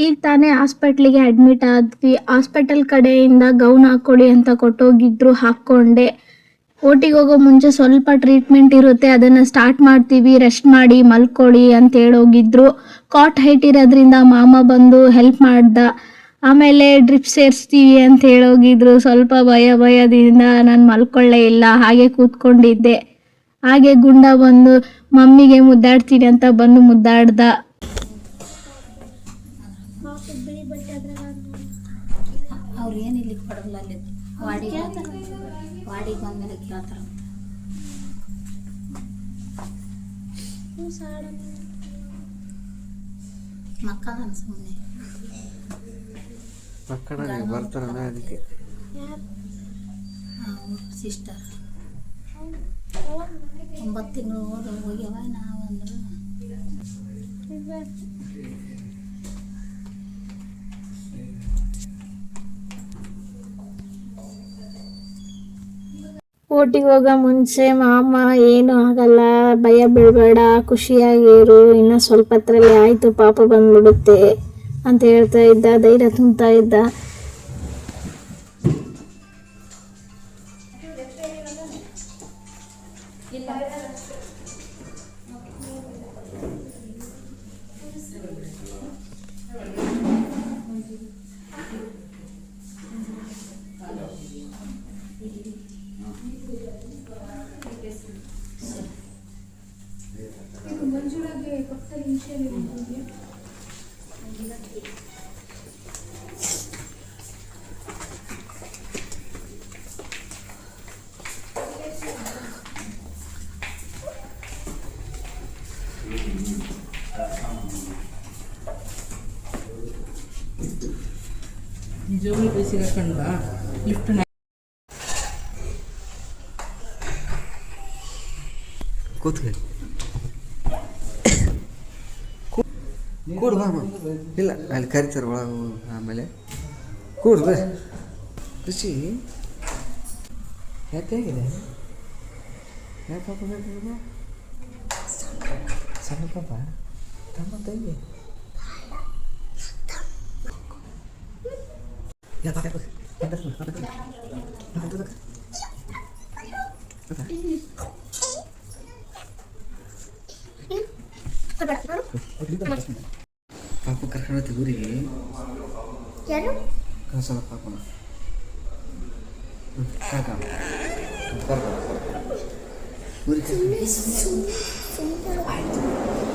ಈಗ ತಾನೇ ಹಾಸ್ಪಿಟ್ಲಿಗೆ ಅಡ್ಮಿಟ್ ಆದ್ವಿ. ಹಾಸ್ಪಿಟಲ್ ಕಡೆಯಿಂದ ಗೌನ್ ಹಾಕ್ಕೊಡಿ ಅಂತ ಕೊಟ್ಟೋಗಿದ್ರು, ಹಾಕ್ಕೊಂಡೆ. ಓಟಿಗೆ ಹೋಗೋ ಮುಂಚೆ ಸ್ವಲ್ಪ ಟ್ರೀಟ್ಮೆಂಟ್ ಇರುತ್ತೆ, ಅದನ್ನು ಸ್ಟಾರ್ಟ್ ಮಾಡ್ತೀವಿ, ರೆಸ್ಟ್ ಮಾಡಿ ಮಲ್ಕೊಳ್ಳಿ ಅಂತ ಹೇಳೋಗಿದ್ರು. ಕಾಟ್ ಹೈಟ್ ಇರೋದ್ರಿಂದ ಮಾಮ ಬಂದು ಹೆಲ್ಪ್ ಮಾಡ್ದ. ಆಮೇಲೆ ಡ್ರಿಪ್ ಸೇರಿಸ್ತೀವಿ ಅಂತ ಹೇಳೋಗಿದ್ರು. ಸ್ವಲ್ಪ ಭಯದಿಂದ ನಾನು ಮಲ್ಕೊಳ್ಳೇ ಇಲ್ಲ, ಹಾಗೆ ಕೂತ್ಕೊಂಡಿದ್ದೆ. ಹಾಗೆ ಗುಂಡ ಬಂದು ಮಮ್ಮಿಗೆ ಮುದ್ದಾಡ್ತೀನಿ ಅಂತ ಬಂದು ಮುದ್ದಾಡ್ದ. ಅವ್ರು ಏನು ಇಲ್ಲಿಗೆ ಪಡಲ್ಲ, ಅಲ್ಲಿ ವಾಡಿಗೆ ಬಂದ್ಮೇಲೆ ಕೇಳ್ತಾರ. ಮಕ್ಕಳ ಸುಮ್ಮನೆ ಬರ್ತಾರಲ್ಲ ಅದಕ್ಕೆ ಸಿಸ್ಟರ್ 9 ತಿಂಗಳು ಹೋಗ್ಯವ. ನಾವಂದ್ರೆ ಓಟಿಗೆ ಹೋಗೋ ಮುಂಚೆ ಮಾಮ ಏನು ಆಗಲ್ಲ, ಭಯ ಬೀಳಬೇಡ, ಖುಷಿಯಾಗಿರು, ಇನ್ನು ಸ್ವಲ್ಪ ಹೊತ್ತರಲ್ಲಿ ಆಯಿತು, ಪಾಪ ಬಂದ್ಬಿಡುತ್ತೆ ಅಂತ ಹೇಳ್ತಾ ಇದ್ದ, ಧೈರ್ಯ ತುಂಬ್ತಾ ಇದ್ದ. ಜೋಗಿ ಬೇಸಿಗೆ ಹಾಕೊಂಡ ಲಿಫ್ಟ್ ಕೂಡು ಬಾ ಇಲ್ಲ ಅಲ್ಲಿ ಕರಿತಾರೆ ಒಳಗೆ. ಆಮೇಲೆ ಕೂಡು ಬರ ಖುಷಿ ಯಾಕೆ ಹೇಗಿದೆ? ಯಾಕೆ ಪಾಪ ಬೇಕು? ಸಣ್ಣ ಪಾಪ ತಮ್ಮ ತಂಗಿ ಪಾಪ ಕರ್ಕೊಂಡೋತಿ ಊರಿಗೆ. ಕಳ್ಸಲ್ಲ ಪಾಪನ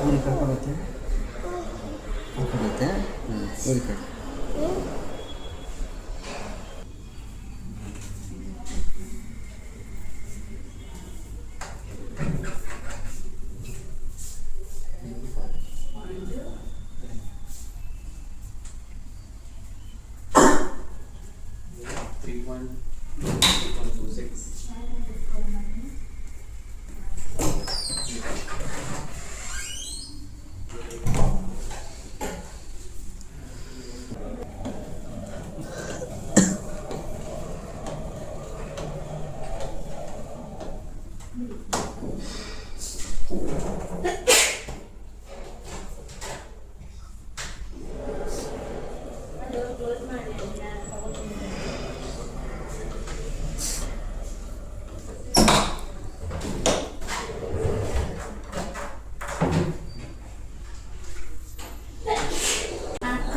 ಊರಿಗೆ ಕರ್ಕೊಂಡೋತೆ ಊರಿಗೆ ಕರ್ಕೊಂಡು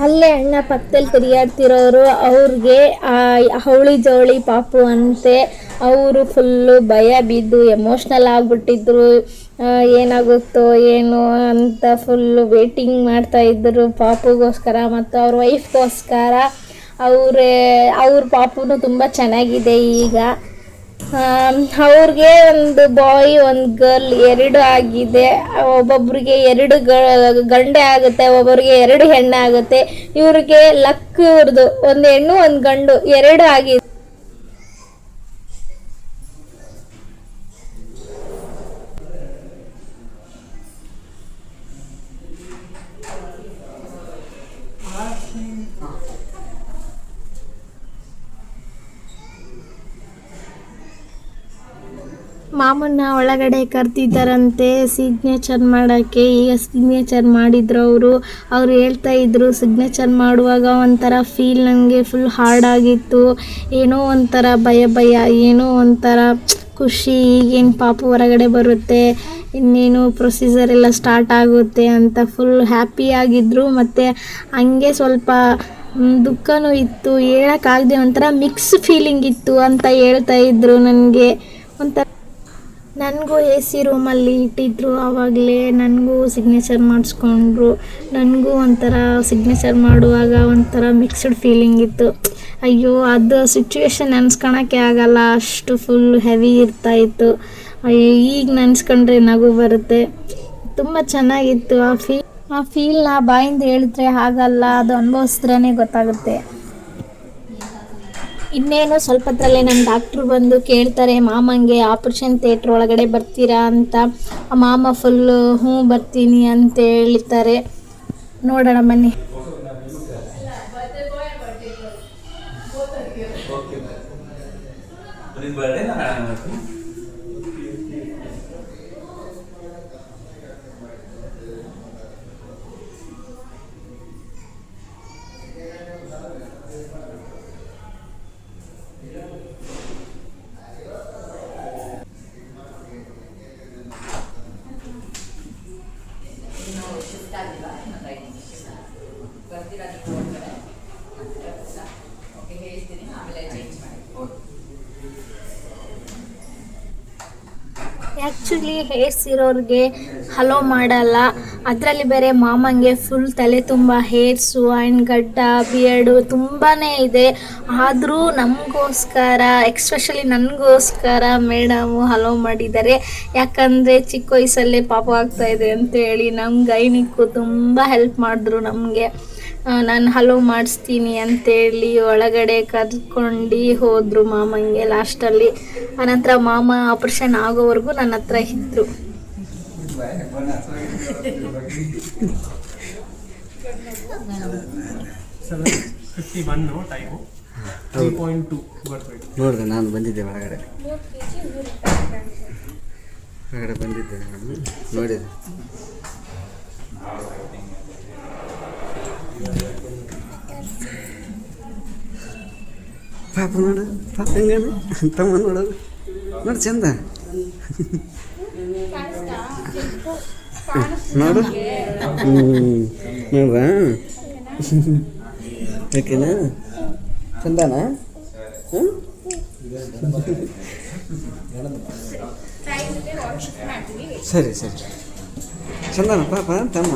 ಅಲ್ಲೇ ಅಣ್ಣ ಪಕ್ಕದಲ್ಲಿ ತಿರುಗಾಡ್ತಿರೋರು, ಅವ್ರಿಗೆ ಅವಳಿ ಜವಳಿ ಪಾಪು ಅಂತೆ. ಅವರು ಫುಲ್ಲು ಭಯ ಬಿದ್ದು ಎಮೋಷ್ನಲ್ ಆಗಿಬಿಟ್ಟಿದ್ರು. ಏನಾಗುತ್ತೋ ಏನು ಅಂತ ಫುಲ್ಲು ವೇಟಿಂಗ್ ಮಾಡ್ತಾಯಿದ್ರು ಪಾಪುಗೋಸ್ಕರ ಮತ್ತು ಅವ್ರ ವೈಫ್ಗೋಸ್ಕರ. ಅವ್ರ ಪಾಪುನು ತುಂಬ ಚೆನ್ನಾಗಿದೆ ಈಗ. ಅವ್ರಿಗೆ ಒಂದು ಬಾಯ್ ಒಂದು ಗರ್ಲ್ 2 ಆಗಿದೆ. ಒಬ್ಬೊಬ್ರಿಗೆ 2 ಗಂಡೆ ಆಗುತ್ತೆ, ಒಬ್ಬೊಬ್ರಿಗೆ 2 ಹೆಣ್ಣು ಆಗುತ್ತೆ. ಇವ್ರಿಗೆ ಲಕ್ ಇವ್ರದ್ದು 1 ಹೆಣ್ಣು 1 ಗಂಡು 2 ಆಗಿದೆ. ಮಾಮನ್ನ ಒಳಗಡೆ ಕರ್ತಿದ್ದಾರಂತೆ ಸಿಗ್ನೇಚರ್ ಮಾಡೋಕ್ಕೆ. ಈಗ ಸಿಗ್ನೇಚರ್ ಮಾಡಿದ್ರು ಅವರು ಹೇಳ್ತಾ ಇದ್ರು ಸಿಗ್ನೇಚರ್ ಮಾಡುವಾಗ ಒಂಥರ ಫೀಲ್ ನನಗೆ ಫುಲ್ ಹಾರ್ಡ್ ಆಗಿತ್ತು, ಏನೋ ಒಂಥರ ಭಯ ಏನೋ ಒಂಥರ ಖುಷಿ, ಈಗೇನು ಪಾಪು ಹೊರಗಡೆ ಬರುತ್ತೆ, ಇನ್ನೇನು ಪ್ರೊಸೀಜರ್ ಎಲ್ಲ ಸ್ಟಾರ್ಟ್ ಆಗುತ್ತೆ ಅಂತ ಫುಲ್ ಹ್ಯಾಪಿ ಆಗಿದ್ರು. ಮತ್ತು ಹಂಗೆ ಸ್ವಲ್ಪ ದುಃಖನೂ ಇತ್ತು, ಹೇಳೋಕ್ಕಾಗದೆ ಒಂಥರ ಮಿಕ್ಸ್ ಫೀಲಿಂಗ್ ಇತ್ತು ಅಂತ ಹೇಳ್ತಾ ಇದ್ರು. ನನಗೆ ಒಂಥರ ನನಗೂ ಎ ಸಿ ರೂಮಲ್ಲಿ ಇಟ್ಟಿದ್ರು, ಆವಾಗಲೇ ನನಗೂ ಸಿಗ್ನೇಚರ್ ಮಾಡಿಸ್ಕೊಂಡ್ರು. ನನಗೂ ಒಂಥರ ಸಿಗ್ನೇಚರ್ ಮಾಡುವಾಗ ಒಂಥರ ಮಿಕ್ಸ್ಡ್ ಫೀಲಿಂಗ್ ಇತ್ತು. ಅಯ್ಯೋ ಅದು ಸಿಚುವೇಶನ್ ನೆನೆಸ್ಕೊಳಕ್ಕೆ ಆಗಲ್ಲ, ಅಷ್ಟು ಫುಲ್ ಹೆವಿ ಇರ್ತಾಯಿತ್ತು. ಅಯ್ಯೋ ಈಗ ನೆನೆಸ್ಕೊಂಡ್ರೆ ನಗು ಬರುತ್ತೆ. ತುಂಬ ಚೆನ್ನಾಗಿತ್ತು ಆ ಫೀಲ್ನ ಬಾಯಿಂದ ಹೇಳಿದ್ರೆ ಆಗಲ್ಲ, ಅದು ಅನುಭವಿಸಿದ್ರೇ ಗೊತ್ತಾಗುತ್ತೆ. ಇನ್ನೇನು ಸ್ವಲ್ಪ ಹೊತ್ತರಲ್ಲೇ ನಮ್ಮ ಡಾಕ್ಟ್ರು ಬಂದು ಕೇಳ್ತಾರೆ ಮಾಮಂಗೆ ಆಪ್ರೇಷನ್ ಥಿಯೇಟ್ರ್ ಒಳಗಡೆ ಬರ್ತೀರಾ ಅಂತ. ಆ ಮಾಮ ಫುಲ್ಲು ಹ್ಞೂ ಬರ್ತೀನಿ ಅಂತ ಹೇಳ್ತಾರೆ. ನೋಡೋಣ ಬನ್ನಿ. ಆ್ಯಕ್ಚುಲಿ ಹೇರ್ಸ್ ಇರೋರಿಗೆ ಹಲೋ ಮಾಡಲ್ಲ, ಅದರಲ್ಲಿ ಬೇರೆ ಮಾಮಂಗೆ ಫುಲ್ ತಲೆ ತುಂಬ ಹೇರ್ಸು ಆ್ಯಂಡ್ ಗಡ್ಡ ಬಿಯರ್ಡು ತುಂಬಾ ಇದೆ. ಆದರೂ ನಮಗೋಸ್ಕರ ಎಕ್ಸ್ಪೆಷಲಿ ನನಗೋಸ್ಕರ ಮೇಡಮು ಹಲೋ ಮಾಡಿದ್ದಾರೆ. ಯಾಕಂದರೆ ಚಿಕ್ಕ ವಯಸ್ಸಲ್ಲೇ ಪಾಪ ಆಗ್ತಾಯಿದೆ ಅಂತೇಳಿ ನಮ್ಮ ಗೈನಿಕ್ಕು ತುಂಬ ಹೆಲ್ಪ್ ಮಾಡಿದ್ರು ನಮಗೆ. ನಾನು ಹಲೋ ಮಾಡಿಸ್ತೀನಿ ಅಂತೇಳಿ ಒಳಗಡೆ ಕರ್ಕೊಂಡು ಹೋದರು ಮಾಮಂಗೆ ಲಾಸ್ಟಲ್ಲಿ. ಆನಂತರ ಮಾಮ ಆಪ್ರೇಷನ್ ಆಗೋವರೆಗೂ ನನ್ನ ಹತ್ರ ಇದ್ದರು. ನೋಡಿದೆ, ನಾನು ಬಂದಿದ್ದೆ ಒಳಗಡೆ ಬಂದಿದ್ದೆ, ನಾನು ನೋಡಿದೆ. ಪಾಪ ನೋಡು, ಪಾಪ ಹೆಂಗಾನು ತಮ್ಮ ನೋಡೋದು ನೋಡಿ ಚಂದ ನೋಡು. ನೋಡ್ರಾ ಓಕೆನಾ, ಚಂದನಾ? ಹ್ಞೂ ಸರಿ ಸರಿ, ಚಂದನ ಪಾಪ ತಮ್ಮ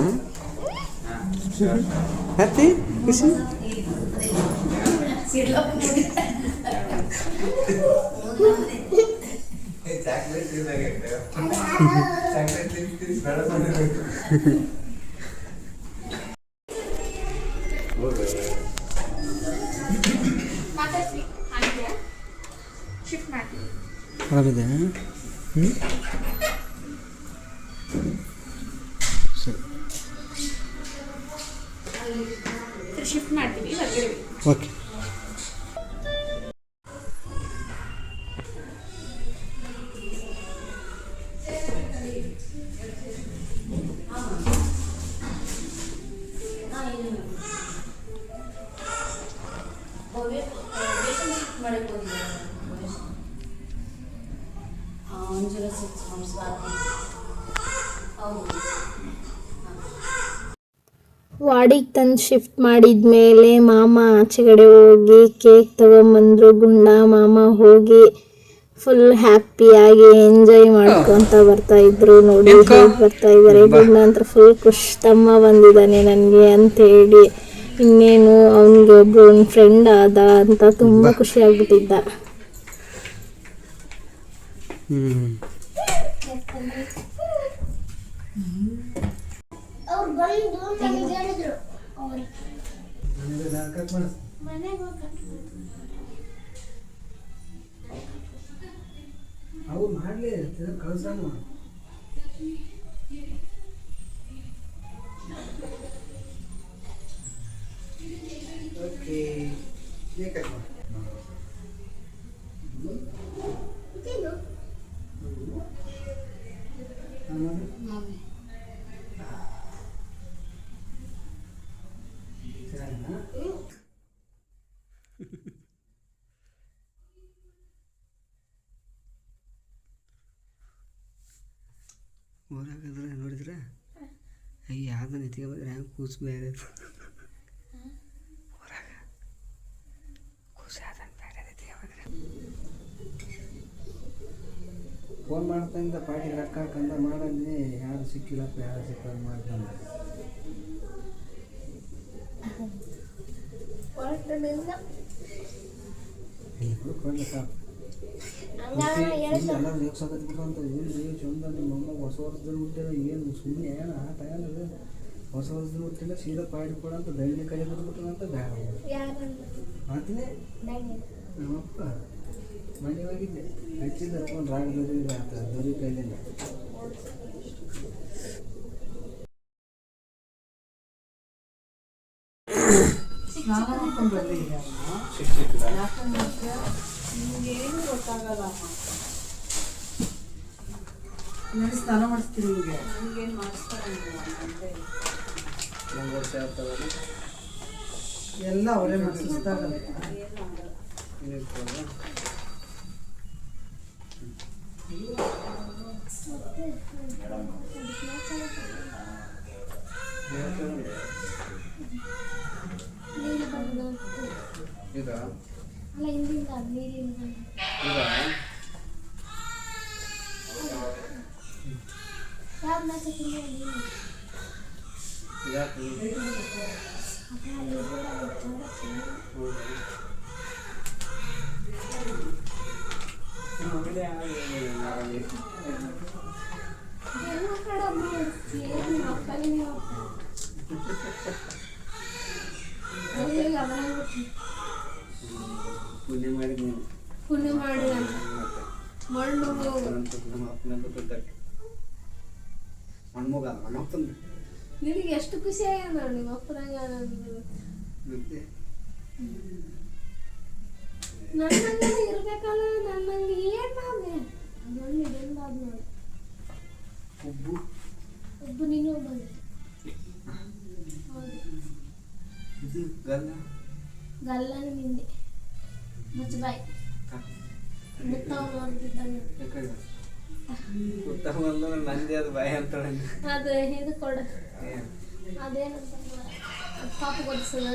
ಹತ್ತಿ ಖುಷಿ. ಆರಾಮಿದೆ? ಹ್ಞೂ ಸರಿ, ಶಿಫ್ಟ್ ಮಾಡ್ತೀವಿ. ಓಕೆ. ವಾಡಿಗೆ ತಂದು ಶಿಫ್ಟ್ ಮಾಡಿದ್ಮೇಲೆ ಮಾಮ ಆಚೆಗಡೆ ಹೋಗಿ ಕೇಕ್ ತೊಗೊಂಬಂದ್ರು. ಗುಂಡ ಮಾಮ ಹೋಗಿ ಫುಲ್ ಹ್ಯಾಪಿಯಾಗಿ ಎಂಜಾಯ್ ಮಾಡ್ಕೊತ ಬರ್ತಾ ಇದ್ರು. ನೋಡಿ ಹೇಗೆ ಬರ್ತಾ ಇದ್ದಾರೆ. ಗುಂಡ ಅಂತ ಫುಲ್ ಖುಷಿ, ತಮ್ಮ ಬಂದಿದ್ದಾನೆ ನನಗೆ ಅಂತ ಹೇಳಿ. ಇನ್ನೇನು ಅವನಿಗೆ ಒಬ್ಬರು ಒಂದು ಫ್ರೆಂಡ್ ಆದ ಅಂತ ತುಂಬ ಖುಷಿ ಆಗ್ಬಿಟ್ಟಿದ್ದ. ಅವ್ರು ಬಂದು ನನಗೆ ಹೇಳಿದ್ರು ಅವು ಮಾಡಲಿ ಕಳ್ಸೋಣ. ಓಕೆ, ಊರಾಗದ್ರೆ ನೋಡಿದ್ರೆ ಅಯ್ಯ ಯಾವ್ದು ನಿಂತ್ಕೊಂಡು ಬಂದ್ರೆ ಹ್ಯಾಂಗೆ ಕೂಸು ಬೇರೆ ಊರಾಗ ಕೂಸು ಯಾವ್ದಂಗೆ ಬೇರೆ ನಿಂತ್ಕೊಂಡ್ರೆ ಫೋನ್ ಮಾಡ್ತಾಯಿಂದ ಪಾರ್ಟಿ ರೊಕ್ಕ ಕಂದ ಮಾಡಲ್ಲಿ ಯಾರು ಸಿಕ್ಕಿಲ್ಲಪ್ಪ ಯಾರು ಸಿಕ್ಕಿಲ್ಲ ಮಾಡ್ತಾನೆ ಎಲ್ಲ ರೇಗ್ಸಕತ್ಬಿಟ್ಟು ಅಂತ ಏನು ಚಂದ ನಿಮ್ಮ ಅಮ್ಮ ಹೊಸ ವರ್ಷದಲ್ಲಿ ಹುಟ್ಟಿಲ್ಲ ಏನು ಸುಮ್ಮನೆ ಏನು ಆಟ ಏನದು ಹೊಸ ವರ್ಷದಲ್ಲಿ ಹುಟ್ಟಿಲ್ಲ ಸೀದಾ ಪಾಡಿ ಕೊಡ ಅಂತ ದಂಡಿ ಕೈ ಬಿಟ್ಬಿಟ್ರು ಅಂತ ಬೇಡ ಮಾತಿನೇ ನಮ್ಮಪ್ಪ ಮನೆ ಹೋಗಿದ್ದೆ ಹಚ್ಚಿದ್ದ ಫೋನ್ ರಾಗ ದೊರಿ ಆತ ದೊರಿ ಕೈಲಿಲ್ಲ ಏನು ಗೊತ್ತಾಗಲ್ಲ ನನಗೆ ಸ್ನಾನ ಮಾಡಿಸ್ತೀನಿ ನಿಮಗೆ ನನಗೇನು ಮಾಡಿಸ್ತಾರೆ ಒಂದು ವರ್ಷ ಆಗ್ತದಲ್ಲ ಎಲ್ಲ ಅವರೇ ಮಾಡಿಸ್ತಾಗಲ್ಲ ಈಗ ಅಲ್ಲ ಹಿಂದಿಂದ ನೀರಿಂದ ಈಗ ಯಾವ ಮ್ಯಾಚ್ ನೀನು ಯಾಕೆ ಪುಣ್ಯ ಮಾಡಿದ್ದೀನಿ ಪುಣ್ಯ ಮಾಡಿ ಮಣ್ಣು ಮಣ್ಮಗ ನಮ್ಮ ಅಪ್ಪಂದು ನಿನಗೆ ಎಷ್ಟು ಖುಷಿ ಆಗ್ಯದ ನಿಮ್ಮ ಅಪ್ಪನಾಗ ಮತ್ತೆ ನನ್ನಂಗೆ ಇರ್ಬೇಕಲ್ಲ ನನ್ನಂಗೆ ಏನ್ ನಾವೇ ಮಣ್ಣು ಇದೊಂದಾದ ನೋಡಿ ಒಬ್ಬ ನೀನು ಬಂದು ಹೌದು ಇದು ಗಲ್ಲ ಗಲ್ಲನ ನಿಂದೆ ಮುಚ್ಚಬಾಯಿ ಮುತ್ತವ್ ನೋಡ್ತಿದ್ದಾನೆ ಉತ್ತಮ ನಂದಿ ಅದು ಭಯ ಅಂತಾಳೆ ಅದು ಇದು ಕೊಡ ಅದೇನಂತ ಪಾಪ ಕೊಡ್ಸದ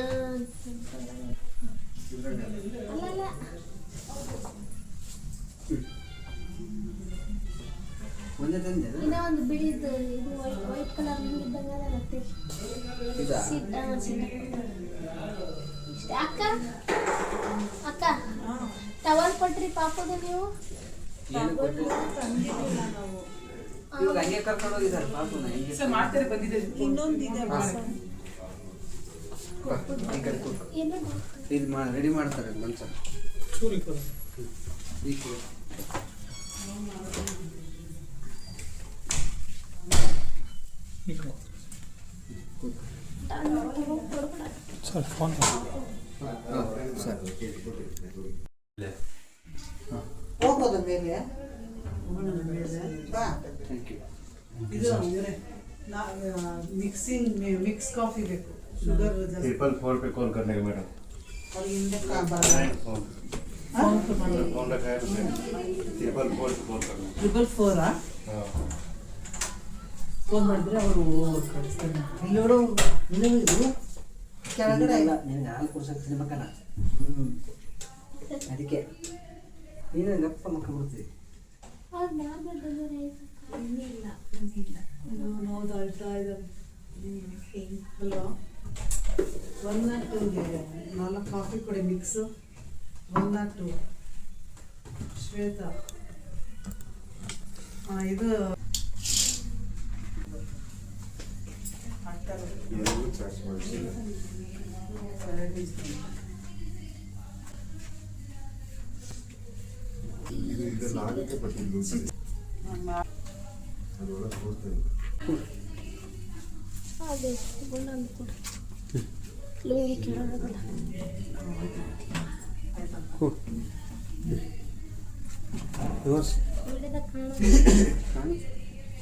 ಅಲ್ಲಲ್ಲ ಒಂದೇ ತಂದೆ ಇನ್ನ ಒಂದು ಬಿಳಿದು ಇದು ವೈಟ್ ಕಲರ್ ಇದ್ದಂಗೆ ಅದತ್ತೆ ಇದಾ ಇಷ್ಟೇ ಅಕ್ಕ ಅಕ್ಕ ಟವಲ್ ಕೊಟ್ರಿ ಪಾಪಗೆ ನೀವು ಏನು ಕೊಟ್ಟು ಇವಾಗ ಹಂಗೆ ಕರ್ಕೊಂಡು ಹೋಗಿದ್ದಾರೆ ಪಾಪನ ಹೆಂಗೆ ಸರ್ ಮಾಡ್ತಾರೆ ಬಂದಿದೆ ಇನ್ನೊಂದಿದೆ ಈ ಕಡೆ ಕೊಟ್ಟು ಏನು ಇದು ರೆಡಿ ಮಾಡ್ತಾರೆ ಮಂಚ ಈ ಕಡೆ ಸರ್ ಫೋನ್ ಸರ್ ಹೋಗ್ಬೋದ ಮೇಲೆ ಬಾ ಥ್ಯಾಂಕ್ ಯು ಇದು ಮಿಕ್ಸಿಂಗ್ ಮಿಕ್ಸ್ ಕಾಫಿ ಬೇಕು ಶುಗರ್ ಜಾಸ್ತಿ 4 पे कॉल करने का मैडम और ಹಿಂದೆ फोन रखा है 4 पे कॉल करना 444 हाँ ಫೋನ್ ಮಾಡಿದ್ರೆ ಅವರು ಕಳಿಸ್ತಾರೆ ಇಲ್ಲಿ ನೋಡು ಇದು ಕೆಳಗಡೆ ಇಲ್ಲ ನಿನಗೆ ಹಾಲು ಕುಡ್ಸಕ್ಕೆ ತಿನ್ಬೇಕಲ್ಲ ಅದಕ್ಕೆ ನೀನು ಗಪ್ಪ ಮಕ್ಕ ಬಿಡ್ತೀವಿ ಅವ್ರು ಮಾಡ್ಬಿಟ್ಟು ಇಲ್ಲ ಇದು ನೋವು ಅಳ್ತಾ ಇದ್ದಾರೆ ಹಲೋ 102ಗೆ 4 ಕಾಫಿ ಕೊಡಿ ಮಿಕ್ಸು 102 ಶ್ವೇತಾ ಇದು ಇದೆಲ್ಲ ಆಗುತ್ತೆ ಬಟ್ ಇದು ಅದೊಳಗೆ ತೋರಿಸ್ತೇನೆ ಅದೇ ತಗೊಂಡು ಕೊಡು ಲುಂಗಿ ಕೇಳೋದಲ್ಲ ಒಳ್ಳೆದ ಕಾಣೋದು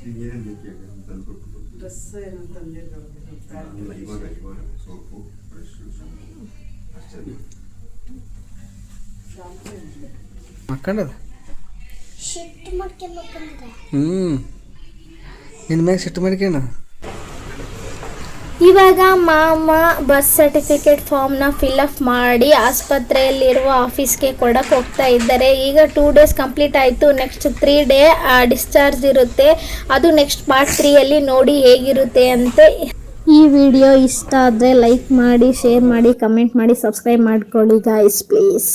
ಈಗ ಏನು ಬೇಕು ತಂದು ಡ್ರೆಸ್ ಏನೋ ತಂದಿರೋದು ಇವಾಗ ಸೋಪು ಫ್ರೆಶ್ ಸೋಪು ಅಷ್ಟೇ ಮಕ್ಕಂಡದ ಶಿಫ್ಟ್ ಮಾಡ್ಕೊಂಡ್ರೆ ನಿನ್ನ ಮ್ಯಾಗ ಸಿಟ್ಟು ಮಾಡ್ಕೇಣ ಇವಾಗ ಮಾಮ ಬರ್ತ್ ಸರ್ಟಿಫಿಕೇಟ್ ಫಾರ್ಮ್ನ ಫಿಲ್ಅಪ್ ಮಾಡಿ ಆಸ್ಪತ್ರೆಯಲ್ಲಿರುವ ಆಫೀಸ್ಗೆ ಕೊಡಕ್ಕೆ ಹೋಗ್ತಾ ಇದ್ದಾರೆ. ಈಗ 2 days ಕಂಪ್ಲೀಟ್ ಆಯಿತು. ನೆಕ್ಸ್ಟ್ 3 day ಡಿಸ್ಚಾರ್ಜ್ ಇರುತ್ತೆ. ಅದು ನೆಕ್ಸ್ಟ್ ಪಾರ್ಟ್ 3ಯಲ್ಲಿ ನೋಡಿ ಹೇಗಿರುತ್ತೆ ಅಂತೆ. ಈ ವಿಡಿಯೋ ಇಷ್ಟ ಆದರೆ ಲೈಕ್ ಮಾಡಿ, ಶೇರ್ ಮಾಡಿ, ಕಮೆಂಟ್ ಮಾಡಿ, ಸಬ್ಸ್ಕ್ರೈಬ್ ಮಾಡ್ಕೊಳ್ಳಿ ಗಾಯ್ಸ್ ಪ್ಲೀಸ್.